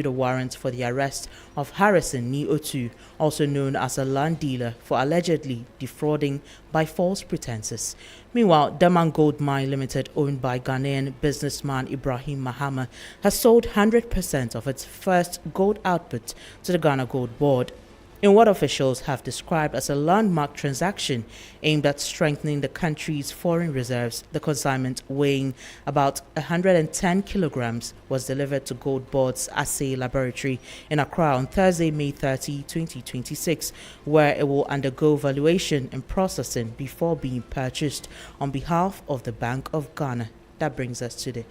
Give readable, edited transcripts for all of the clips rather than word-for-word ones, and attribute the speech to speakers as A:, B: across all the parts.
A: a warrant for the arrest of Harrison Ni-Otu, also known as a land dealer, for allegedly defrauding by false pretenses. Meanwhile, Daman Gold Mine Limited, owned by Ghanaian businessman Ibrahim Mahama, has sold 100% of its first gold output to the Ghana Gold Board, in what officials have described as a landmark transaction aimed at strengthening the country's foreign reserves. The consignment, weighing about 110 kilograms, was delivered to Gold Board's assay laboratory in Accra on Thursday, May 30, 2026, where it will undergo valuation and processing before being purchased on behalf of the Bank of Ghana. That brings us to the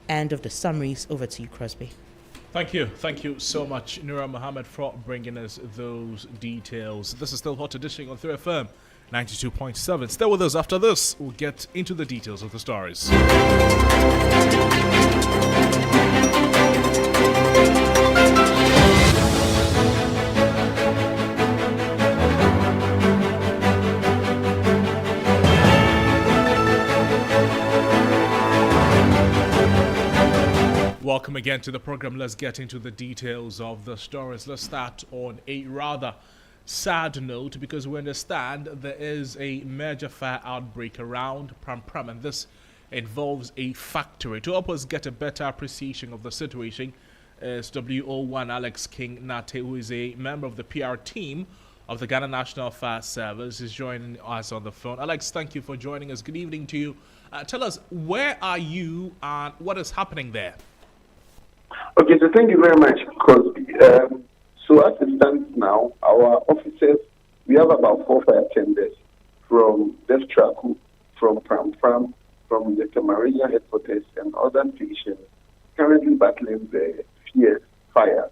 A: end of the summaries. Over to you, Crosby.
B: Thank you so much, Nura Mohammed, for bringing us those details. This is still Hot Edition on 3FM 92.7. Stay with us. After this, we'll get into the details of the stories. Welcome again to the program. Let's get into the details of the stories. Let's start on a rather sad note, because we understand there is a major fire outbreak around Pram Pram, and this involves a factory. To help us get a better appreciation of the situation is WO1 Alex King Nate, who is a member of the PR team of the Ghana National Fire Service, is joining us on the phone. Alex, thank you for joining us. Good evening to you. Tell us, where are you and what is happening there?
C: Okay, so thank you very much, Crosby. So as it stands now, our officers, we have about 4 fire tenders from Deftraku, from Pram Pram, from the Camarilla headquarters and other stations currently battling the fierce fire.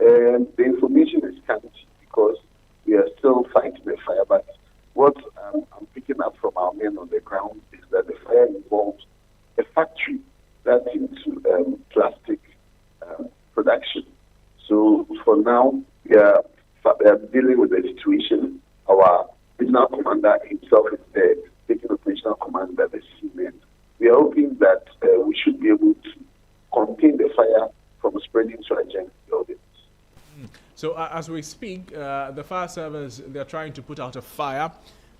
C: And the information is scanty because we are still fighting the fire, but what I'm picking up from our men on the ground is that the fire involves a factory that's into plastic production. So for now, we are dealing with the situation. Our regional commander himself is there, taking operational command by the seamen. We are hoping that we should be able to contain the fire from spreading to adjacent buildings.
B: So as we speak, the fire service, they're trying to put out a fire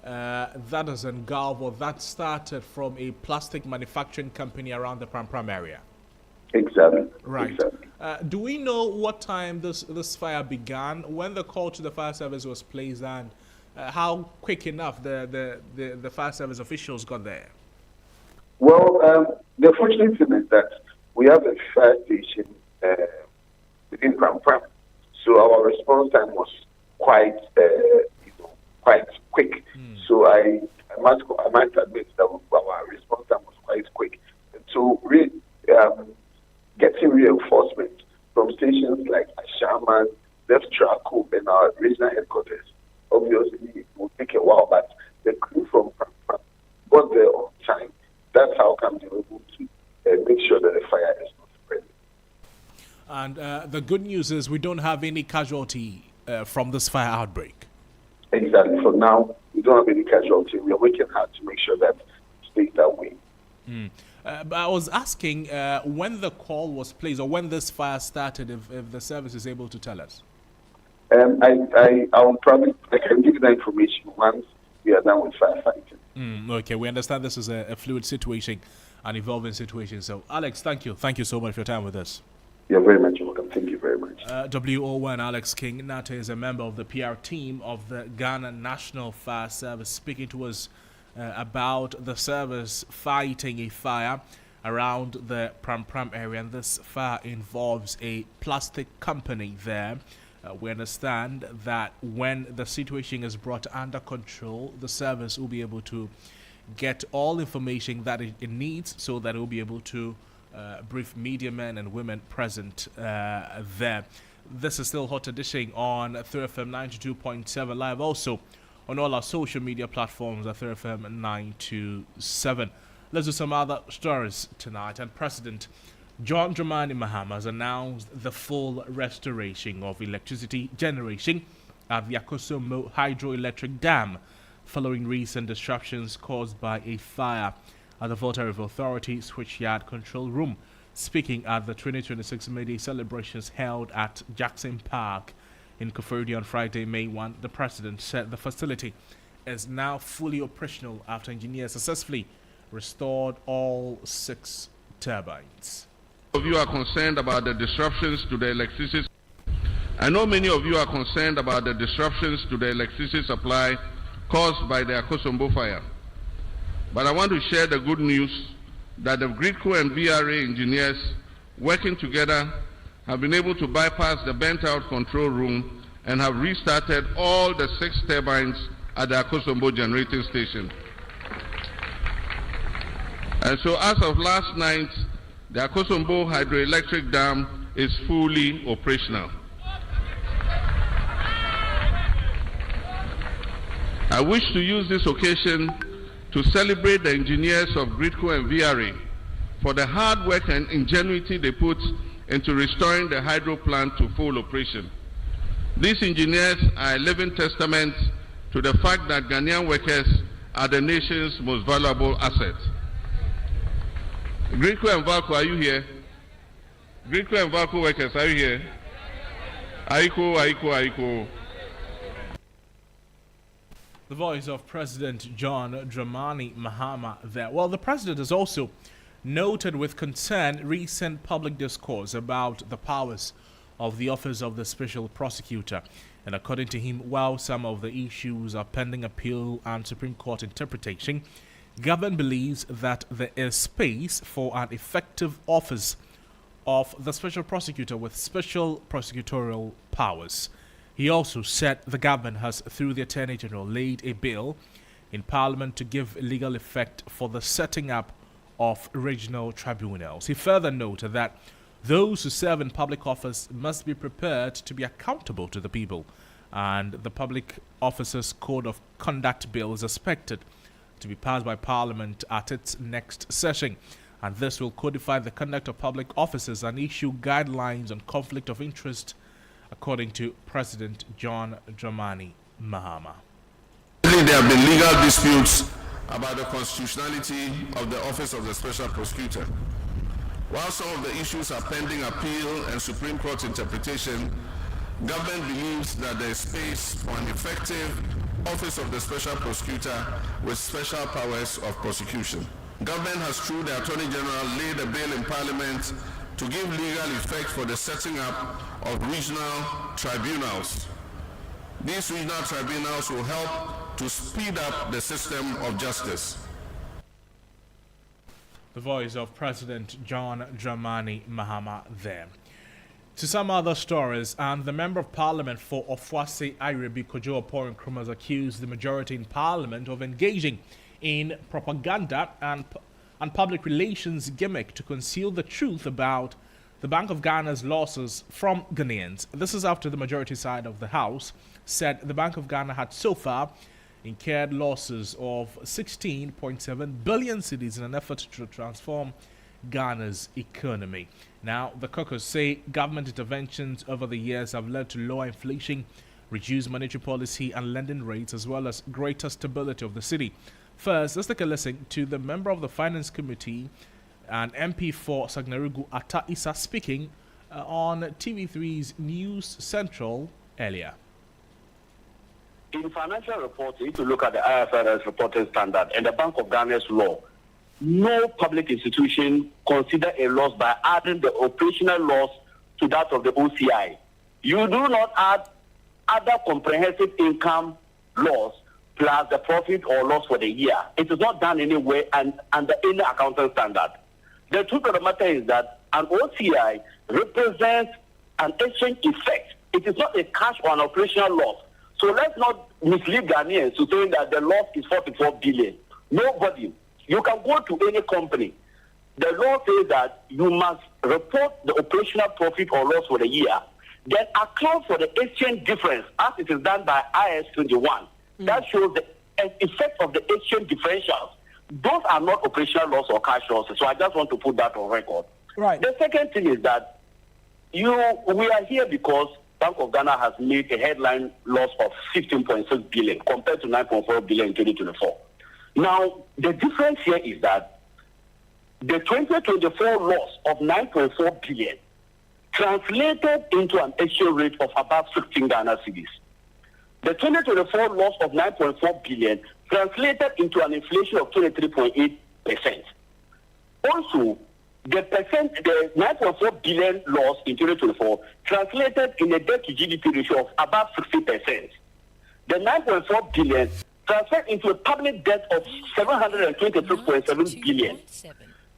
B: that is engulfed, or that started from a plastic manufacturing company around the Pram Pram area.
C: Exactly.
B: Right.
C: Exactly.
B: Do we know what time this fire began, when the call to the fire service was placed, and how quick enough the fire service officials got there?
C: Well, the fortunate thing is that we have a fire station within Pram Pram, so our response time was quite quick. So I might admit that our response time was quite quick. And so getting reinforcement from stations like Ashaman, Deftraku, and our regional headquarters, obviously it will take a while, but the crew from Pram Pram got there on time. That's how come they were able to make sure that the fire is not spreading.
B: And the good news is we don't have any casualty from this fire outbreak.
C: Exactly. For now, we don't have any casualty. We are working hard to make sure that it stays that way.
B: But I was asking when the call was placed, or when this fire started, if the service is able to tell us.
C: I can give you that information once we are done with firefighting.
B: Okay, we understand this is a fluid situation, an evolving situation. So, Alex, thank you so much for your time with us.
C: You're very much welcome. Thank you very much.
B: WO1 Alex King Nate is a member of the PR team of the Ghana National Fire Service, speaking to us about the service fighting a fire around the Pram Pram area, and this fire involves a plastic company there. We understand that when the situation is brought under control, the service will be able to get all information that it needs, so that it will be able to brief media men and women present there. This is still Hot Edition on 3FM 92.7 live, also on all our social media platforms at 3FM 927. Let's do some other stories tonight. And President John Dramani Mahama has announced the full restoration of electricity generation at the Akosomo Hydroelectric Dam following recent disruptions caused by a fire at the Volta River Authority switchyard control room. Speaking at the 2026 May-Day celebrations held at Jackson Park in Koforidua on Friday, May 1, the president said the facility is now fully operational after engineers successfully restored all 6 turbines.
D: Of you are concerned about the disruptions to the electricity. I know many of you are concerned about the disruptions to the electricity supply caused by the Akosombo fire. But I want to share the good news that the GRIDCO and VRA engineers working together have been able to bypass the burnt-out control room and have restarted all the 6 turbines at the Akosombo generating station. And so as of last night, the Akosombo hydroelectric dam is fully operational. I wish to use this occasion to celebrate the engineers of GRIDCO and VRA for the hard work and ingenuity they put into restoring the hydro plant to full operation. These engineers are a living testament to the fact that Ghanaian workers are the nation's most valuable asset. GRIDCO and VALCO, are you here? GRIDCO and VALCO workers, are you here? Aiko.
B: The voice of President John Dramani Mahama there. Well, the president has also noted with concern recent public discourse about the powers of the Office of the Special Prosecutor. And according to him, while some of the issues are pending appeal and Supreme Court interpretation, government believes that there is space for an effective office of the Special Prosecutor with special prosecutorial powers. He also said the government has, through the Attorney General, laid a bill in Parliament to give legal effect for the setting up of regional tribunals. He further noted that those who serve in public office must be prepared to be accountable to the people, and the Public Officers Code of Conduct Bill is expected to be passed by Parliament at its next session, and this will codify the conduct of public officers and issue guidelines on conflict of interest, according to President John Dramani Mahama.
D: There have been legal disputes about the constitutionality of the Office of the Special Prosecutor. While some of the issues are pending appeal and Supreme Court interpretation, government believes that there is space for an effective Office of the Special Prosecutor with special powers of prosecution. Government has, through the Attorney General, laid a bill in Parliament to give legal effect for the setting up of regional tribunals. These regional tribunals will help to speed up the system of justice.
B: The voice of President John Dramani Mahama there. To some other stories, and the Member of Parliament for Ofuase Irebi Kojo Oporin Nkrumah has accused the majority in Parliament of engaging in propaganda and public relations gimmick to conceal the truth about the Bank of Ghana's losses from Ghanaians. This is after the majority side of the House said the Bank of Ghana had so far incurred losses of 16.7 billion cedis in an effort to transform Ghana's economy. Now, the caucus say government interventions over the years have led to lower inflation, reduced monetary policy and lending rates, as well as greater stability of the city. First, let's take a listen to the member of the Finance Committee and MP for Sagnarugu, Atta Issa, speaking on TV3's News Central earlier.
E: In financial reports, you need to look at the IFRS reporting standard and the Bank of Ghana's law. No public institution consider a loss by adding the operational loss to that of the OCI. You do not add other comprehensive income loss plus the profit or loss for the year. It is not done anywhere and under any accounting standard. The truth of the matter is that an OCI represents an exchange effect. It is not a cash or an operational loss. So let's not mislead Ghanaians to saying that the loss is 44 billion. Nobody. You can go to any company. The law says that you must report the operational profit or loss for the year, then account for the exchange difference as it is done by IS 21. That shows the effect of the exchange differentials. Those are not operational loss or cash losses. So I just want to put that on record.
A: Right.
E: The second thing is that we are here because Bank of Ghana has made a headline loss of 15.6 billion compared to 9.4 billion in 2024. Now, the difference here is that the 2024 loss of 9.4 billion translated into an exchange rate of about 16 Ghana cedis. The 2024 loss of 9.4 billion translated into an inflation of 23.8%. Also, the 9.4 billion loss in 2024 translated in a debt to GDP ratio of about 60%. The 9.4 billion transferred into a public debt of 723.7 billion.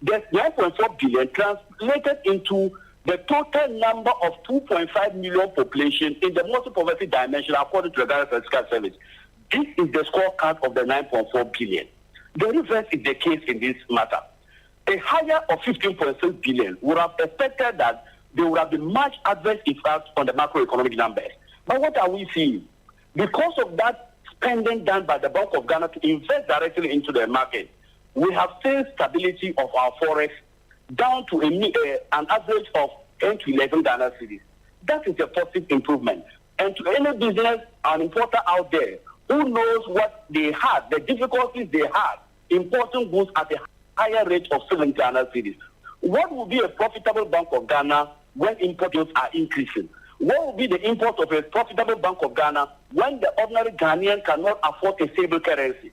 E: The 9.4 billion translated into the total number of 2.5 million population in the multi-poverty dimension according to the Ghana Statistical Service. This is the scorecard of the 9.4 billion. The reverse is the case in this matter. A higher of 15.6 billion would have expected that there would have been much adverse effect on the macroeconomic numbers. But what are we seeing? Because of that spending done by the Bank of Ghana to invest directly into the market, we have seen stability of our forex down to an average of 10 to 11 Ghana cedis. That is a positive improvement. And to any business, an importer out there who knows what they had, the difficulties they had importing goods at a higher rate of 7 Ghana cedis. What will be a profitable Bank of Ghana when imports are increasing? What will be the import of a profitable Bank of Ghana when the ordinary Ghanaian cannot afford a stable currency?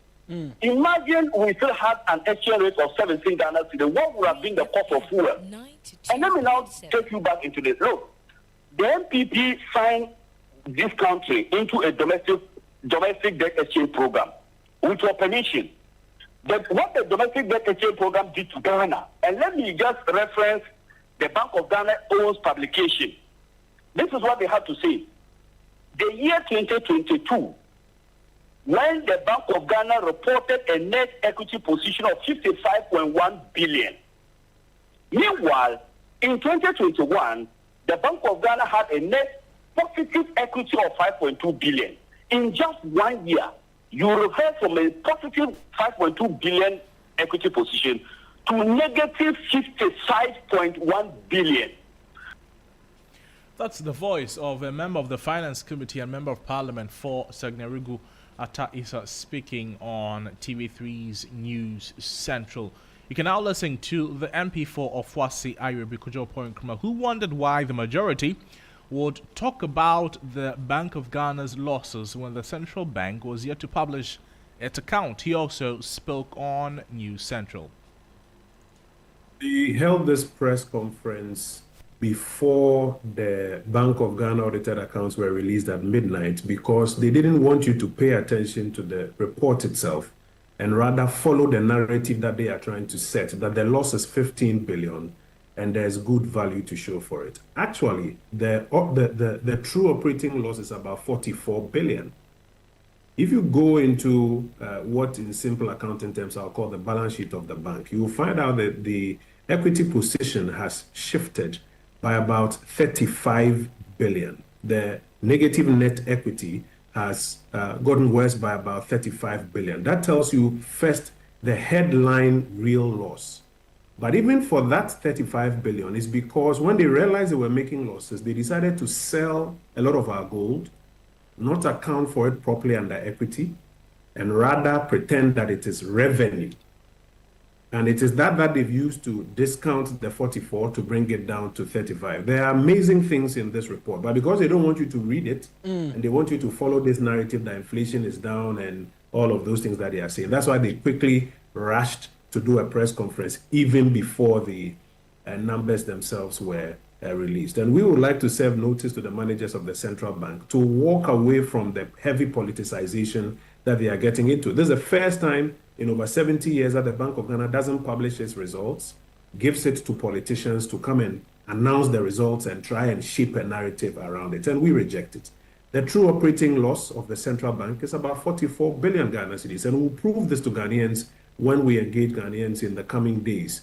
E: Imagine we still had an exchange rate of 17 Ghana cedis. What would have been the cost of fuel? And let me now take you back into this. Look, the MPP signed this country into a domestic debt exchange program with your permission. But what the domestic debt exchange program did to Ghana, and let me just reference the Bank of Ghana owns publication. This is what they have to say. The year 2022, when the Bank of Ghana reported a net equity position of 55.1 billion. Meanwhile, in 2021, the Bank of Ghana had a net positive equity of 5.2 billion. In just 1 year, you refer from a positive 5.2 billion equity position to negative 55.1 billion.
B: That's the voice of a member of the Finance Committee and Member of Parliament for Segnerigu Atta Issa speaking on TV3's News Central. You can now listen to the MP for Ofwasi Ayrebi Kojo Nkrumah, who wondered why the majority would talk about the Bank of Ghana's losses when the central bank was yet to publish its account. He also spoke on News Central.
F: We held this press conference before the Bank of Ghana audited accounts were released at midnight because they didn't want you to pay attention to the report itself and rather follow the narrative that they are trying to set, that the loss is 15 billion and there's good value to show for it. Actually, the true operating loss is about 44 billion. If you go into what in simple accounting terms I'll call the balance sheet of the bank, you will find out that the equity position has shifted by about 35 billion. The negative net equity has gotten worse by about 35 billion. That tells you first the headline real loss. But even for that 35 billion is because when they realized they were making losses, they decided to sell a lot of our gold, not account for it properly under equity, and rather pretend that it is revenue. And it is that they've used to discount the 44 to bring it down to 35. There are amazing things in this report, but because they don't want you to read it, and they want you to follow this narrative that inflation is down and all of those things that they are saying, that's why they quickly rushed to do a press conference even before the numbers themselves were released. And we would like to serve notice to the managers of the central bank to walk away from the heavy politicization that they are getting into. This is the first time in over 70 years that the Bank of Ghana doesn't publish its results, gives it to politicians to come and announce the results and try and shape a narrative around it, and we reject it. The true operating loss of the central bank is about 44 billion Ghana cedis, and we'll prove this to Ghanaians when we engage Ghanaians in the coming days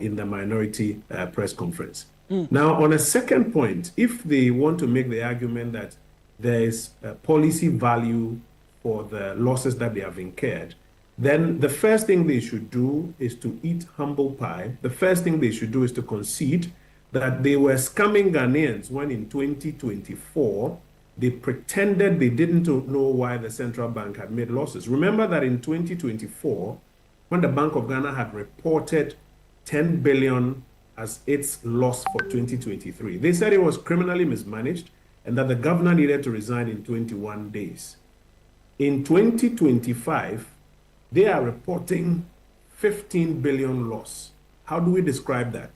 F: in the minority press conference. Now, on a second point, if they want to make the argument that there is policy value for the losses that they have incurred, then the first thing they should do is to eat humble pie. The first thing they should do is to concede that they were scamming Ghanaians when in 2024, they pretended they didn't know why the central bank had made losses. Remember that in 2024, when the Bank of Ghana had reported 10 billion as its loss for 2023. They said it was criminally mismanaged and that the governor needed to resign in 21 days. In 2025, they are reporting 15 billion loss. How do we describe that?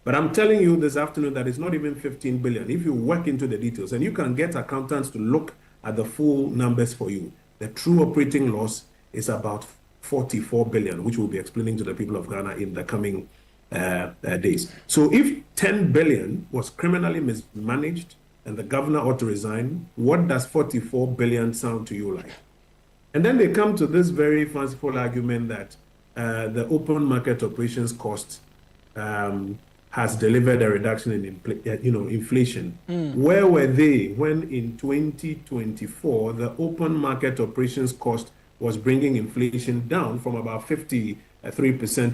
F: But I'm telling you this afternoon that it's not even 15 billion. If you work into the details, and you can get accountants to look at the full numbers for you, the true operating loss is about 44 billion, which we'll be explaining to the people of Ghana in the coming days. So if 10 billion was criminally mismanaged and the governor ought to resign, what does 44 billion sound to you like? And then they come to this very fanciful argument that the open market operations cost has delivered a reduction in inflation. Where were they when in 2024 the open market operations cost was bringing inflation down from about 53%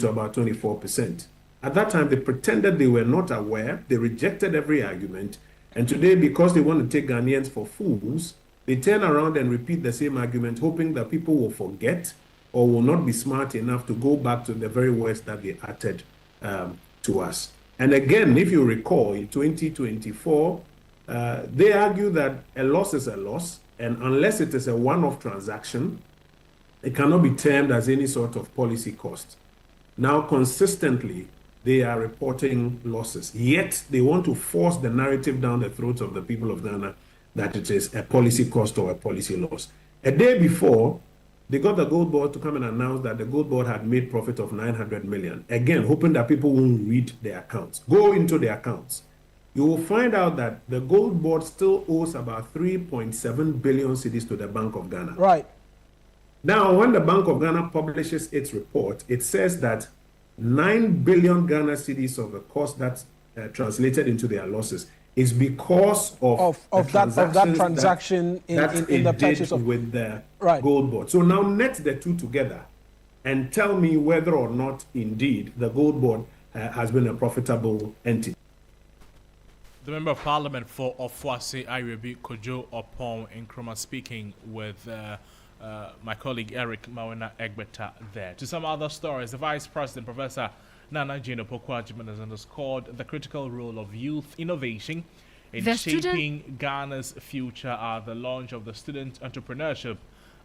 F: to about 24%? At that time, they pretended they were not aware. They rejected every argument. And today, because they want to take Ghanaians for fools, they turn around and repeat the same argument, hoping that people will forget or will not be smart enough to go back to the very words that they uttered to us. And again, if you recall, in 2024, they argue that a loss is a loss, and unless it is a one-off transaction, it cannot be termed as any sort of policy cost. Now, consistently, they are reporting losses, yet they want to force the narrative down the throats of the people of Ghana that it is a policy cost or a policy loss. A day before, they got the Gold Board to come and announce that the Gold Board had made profit of 900 million. Again, hoping that people won't read their accounts. Go into their accounts. You will find out that the Gold Board still owes about 3.7 billion cedis to the Bank of Ghana.
G: Right.
F: Now, when the Bank of Ghana publishes its report, it says that 9 billion Ghana cedis of the cost that's translated into their losses is because of
G: that transaction in the purchase of
F: with the
G: right.
F: Gold Board. So now net the two together and tell me whether or not indeed the Gold Board has been a profitable entity.
B: The Member of Parliament for Ofuase Ayrebi Kojo Opon Nkrumah speaking with my colleague Eric Mawena Egbeta there. To some other stories, the Vice President, Professor Annan has underscored the critical role of youth innovation in shaping Ghana's future at the launch of the Student Entrepreneurship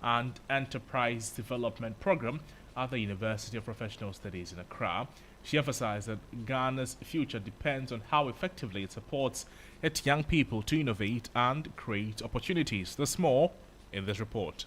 B: and Enterprise Development Program at the University of Professional Studies in Accra. She emphasized that Ghana's future depends on how effectively it supports its young people to innovate and create opportunities. There's more in this report.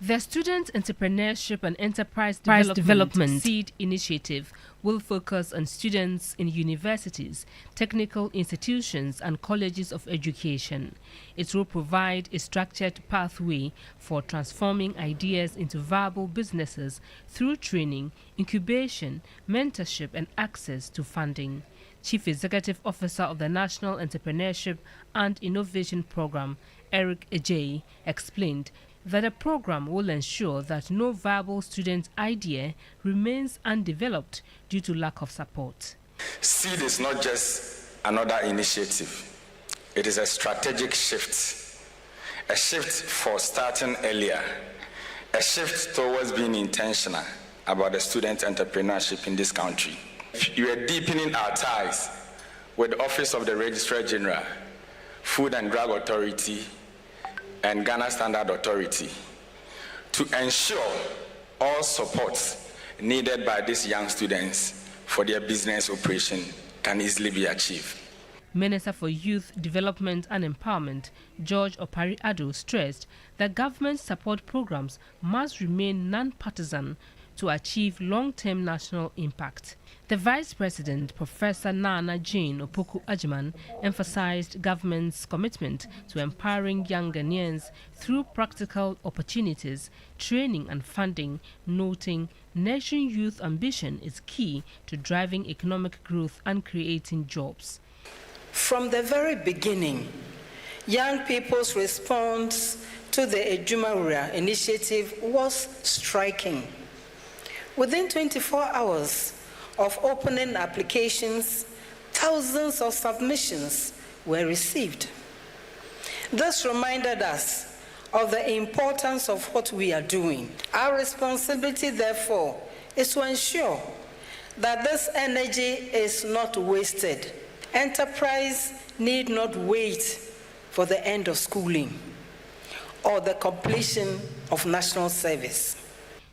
H: The Student Entrepreneurship and Enterprise Development SEED initiative will focus on students in universities, technical institutions and colleges of education. It will provide a structured pathway for transforming ideas into viable businesses through training, incubation, mentorship and access to funding. Chief Executive Officer of the National Entrepreneurship and Innovation Program, Eric Ejay, explained that the program will ensure that no viable student idea remains undeveloped due to lack of support.
I: SEED is not just another initiative. It is a strategic shift. A shift for starting earlier. A shift towards being intentional about the student entrepreneurship in this country. We are deepening our ties with the Office of the Registrar General, Food and Drug Authority, and Ghana Standard Authority to ensure all supports needed by these young students for their business operation can easily be achieved.
H: Minister for Youth Development and Empowerment, George Opari-Addo, stressed that government support programs must remain non-partisan to achieve long-term national impact. The Vice President, Professor Nana Jane Opoku-Agyeman, emphasized government's commitment to empowering young Ghanaians through practical opportunities, training and funding, noting nurturing youth ambition is key to driving economic growth and creating jobs.
J: From the very beginning, young people's response to the Ejumawura initiative was striking. Within 24 hours of opening applications, thousands of submissions were received. This reminded us of the importance of what we are doing. Our responsibility, therefore, is to ensure that this energy is not wasted. Enterprise need not wait for the end of schooling or the completion of national service.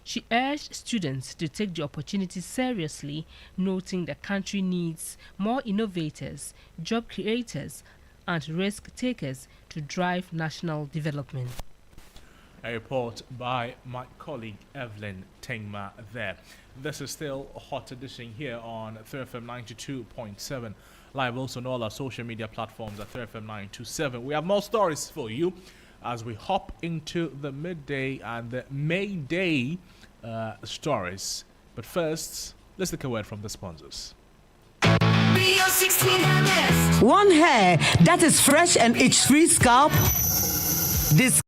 H: She urged students to take the opportunity seriously, noting the country needs more innovators, job creators, and risk takers to drive national development.
B: A report by my colleague Evelyn Tengma there. This is still a hot edition here on 3FM 92.7. Live also on all our social media platforms at 3FM 927. We have more stories for you as we hop into the midday and the May Day stories. But first, let's take a word from the sponsors.
K: One hair that is fresh and itch-free scalp. This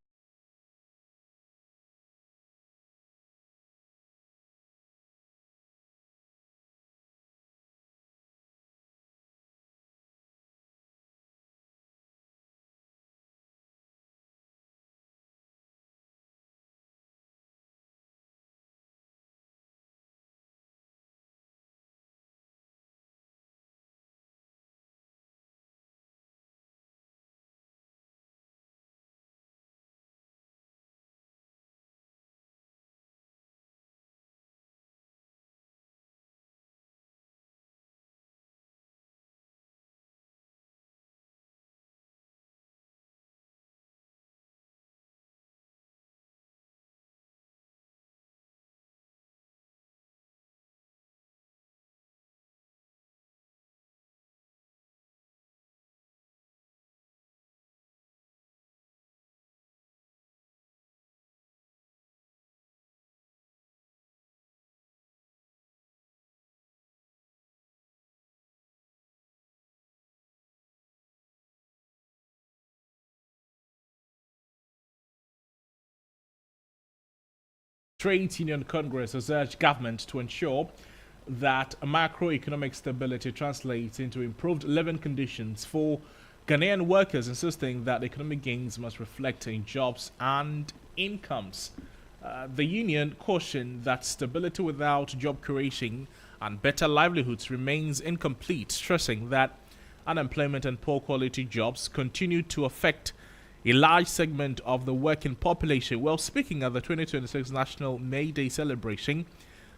B: Trade Union Congress has urged government to ensure that macroeconomic stability translates into improved living conditions for Ghanaian workers, insisting that economic gains must reflect in jobs and incomes. The union cautioned that stability without job creation and better livelihoods remains incomplete, stressing that unemployment and poor quality jobs continue to affect a large segment of the working population. While speaking at the 2026 National May Day celebration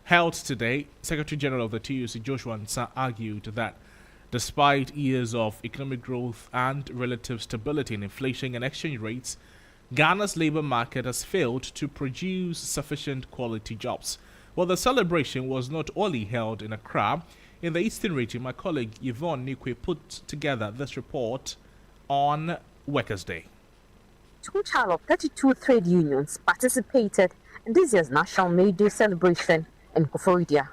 B: held today, Secretary General of the TUC, Joshua Nsa, argued that despite years of economic growth and relative stability in inflation and exchange rates, Ghana's labor market has failed to produce sufficient quality jobs. Well, the celebration was not only held in Accra. In the Eastern region, my colleague Yvonne Nikwe put together this report on Workers' Day.
L: A total of 32 trade unions participated in this year's National May Day celebration in Koforidua.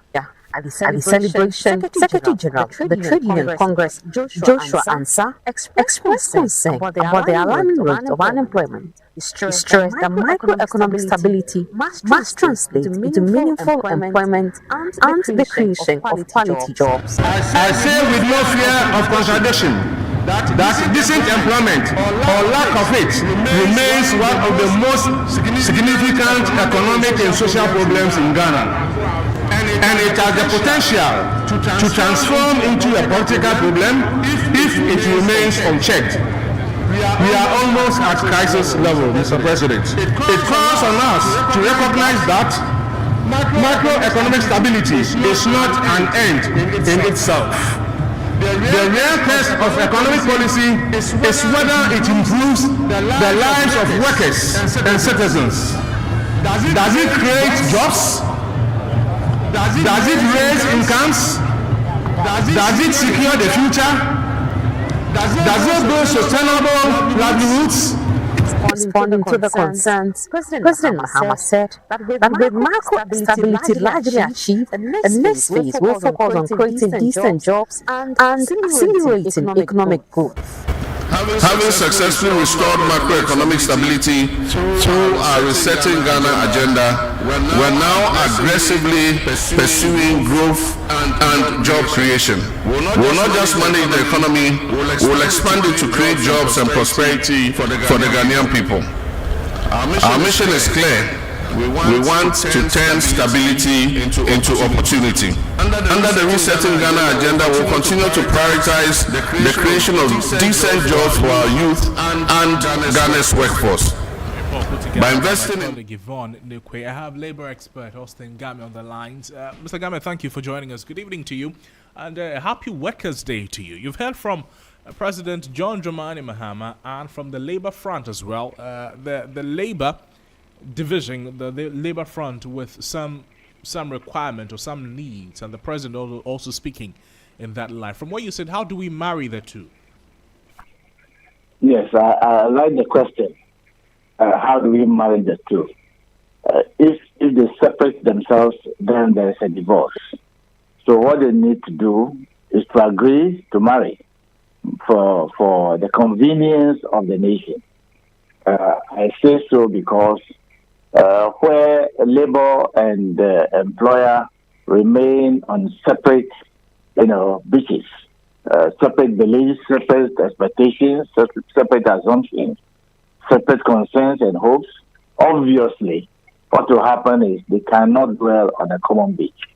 L: At the celebration, Secretary General of the Trade Union Congress, Joshua Nsa, expressed concern about the alarming rate of unemployment. He stressed that microeconomic stability must translate into meaningful employment and the creation of quality jobs.
D: I say with no fear of contradiction that decent employment or lack of it remains one of the most significant economic and social problems in Ghana. And it has the potential to transform into a political problem if it remains unchecked. We are almost at crisis level, Mr. President. It calls on us to recognize that macroeconomic stability is not an end in itself. The real test of economic policy is whether it improves the lives of workers and citizens. Does it create jobs? Does it raise incomes? Does it secure the future? Does it build sustainable livelihoods?
L: Responding to the concerns, President Mahama said that with macro stability largely achieved, the next phase will focus on creating decent jobs and accelerating economic growth.
D: Having successfully restored macroeconomic stability through our Resetting Ghana agenda, we're now aggressively pursuing growth and job creation. We'll not just manage the economy, we'll expand it to create jobs and prosperity for the Ghanaian people. Our mission is clear: We want to turn stability into opportunity. Under the Resetting Ghana agenda, we'll continue to prioritize the creation of decent jobs for our youth and Ghana's workforce. By investing in
B: Yvonne Nukwe, I have labor expert Austin Game on the lines. Mr. Game, thank you for joining us. Good evening to you, and happy Workers' Day to you. You've heard from President John Dramani Mahama and from the Labour Front as well. The Labour division, the Labour Front, with some requirement or some needs, and the President also speaking in that line. From what you said, how do we marry the two?
M: Yes, I like the question. How do we marry the two? If they separate themselves, then there is a divorce. So what they need to do is to agree to marry for the convenience of the nation. I say so because where labor and employer remain on separate, beaches, separate beliefs, separate expectations, separate assumptions, separate concerns and hopes, obviously what will happen is they cannot dwell on a common beach.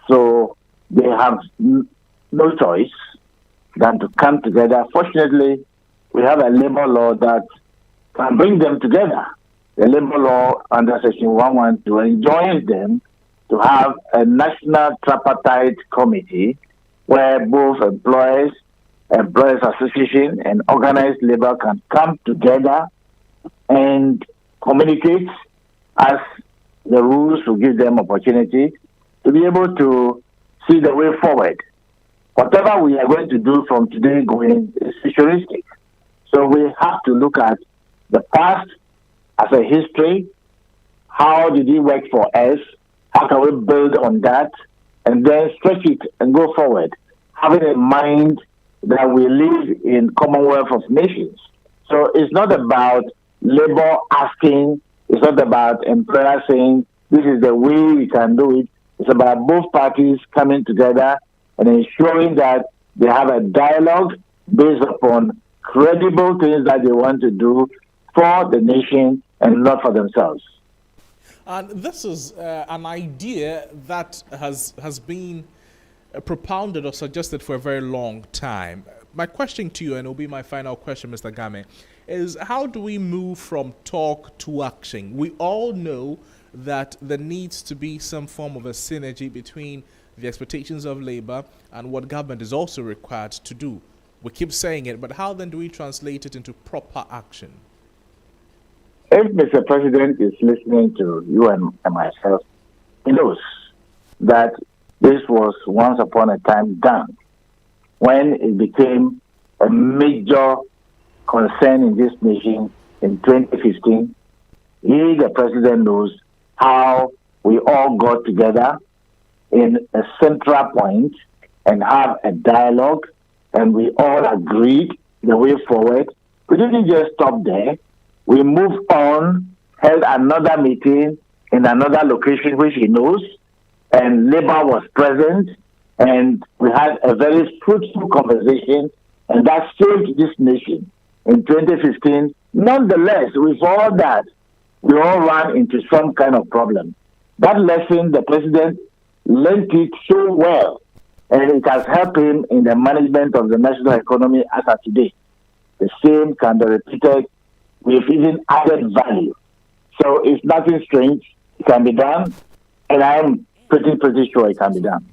M: So they have no choice than to come together. Fortunately, we have a labor law that can bring them together. The labor law under Section 112 enjoins them to have a national tripartite committee where both employers association and organized labor can come together and communicate as the rules will give them opportunity to be able to see the way forward. Whatever we are going to do from today going is futuristic. So we have to look at the past as a history. How did it work for us? How can we build on that? And then stretch it and go forward, having in mind that we live in Commonwealth of Nations. So it's not about labor asking, it's not about employer saying, this is the way we can do it. It's about both parties coming together and ensuring that they have a dialogue based upon credible things that they want to do for the nation and not for themselves.
B: And this is an idea that has been propounded or suggested for a very long time. My question to you, and it will be my final question, Mr. Game, is how do we move from talk to action? We all know that there needs to be some form of a synergy between the expectations of labor and what government is also required to do. We keep saying it, but how then do we translate it into proper action?
M: If Mr. President is listening to you and myself, he knows that this was once upon a time done when it became a major concern in this nation in 2015. He, the President, knows how we all got together in a central point and have a dialogue, and we all agreed the way forward. We didn't just stop there. We moved on, held another meeting in another location which he knows, and Labour was present, and we had a very fruitful conversation, and that saved this nation in 2015. Nonetheless, with all that, we all ran into some kind of problem. That lesson, the President learned it so well, and it has helped him in the management of the national economy as of today. The same can be repeated with even added value. So it's nothing strange. It can be done, and I am pretty sure it can be done.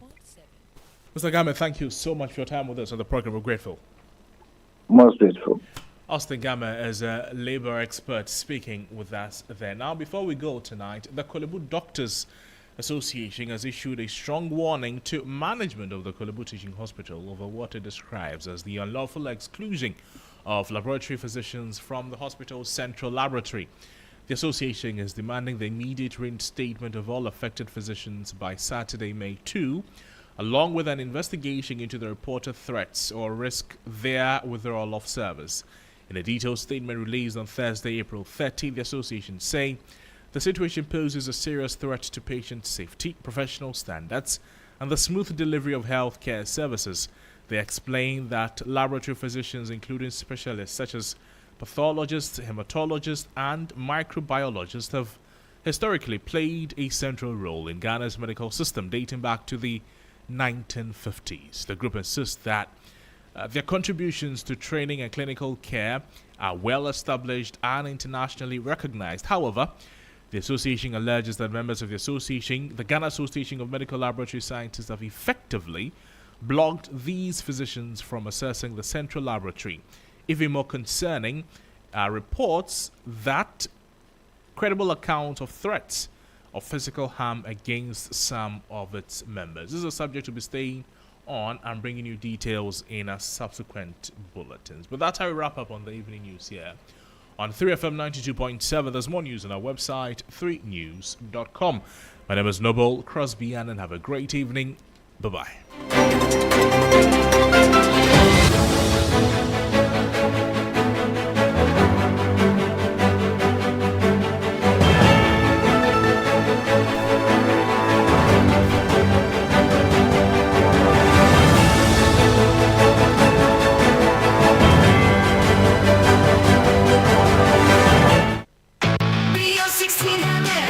B: Mr. Game, thank you so much for your time with us on the program. We're grateful.
M: Most grateful.
B: Austin Gama is a labor expert speaking with us there. Now, before we go tonight, the Kolebu Doctors Association has issued a strong warning to management of the Kolebu Teaching Hospital over what it describes as the unlawful exclusion of laboratory physicians from the hospital's central laboratory. The association is demanding the immediate reinstatement of all affected physicians by Saturday, May 2, along with an investigation into the reported threats or risk their withdrawal of service. In a detailed statement released on Thursday, April 30, the association saying the situation poses a serious threat to patient safety, professional standards, and the smooth delivery of healthcare services. They explain that laboratory physicians, including specialists such as pathologists, hematologists, and microbiologists, have historically played a central role in Ghana's medical system dating back to the 1950s. The group insists that their contributions to training and clinical care are well established and internationally recognized. However, the association alleges that members of the association, the Ghana Association of Medical Laboratory Scientists, have effectively blocked these physicians from accessing the central laboratory. Even more concerning are reports that credible accounts of threats of physical harm against some of its members. This is a subject to be staying on and bringing you details in our subsequent bulletins. But that's how we wrap up on the evening news here on 3FM 92.7. There's more news on our website, 3news.com. My name is Noble Crosby, Annan. Have a great evening. Bye-bye.
N: Rio 1600.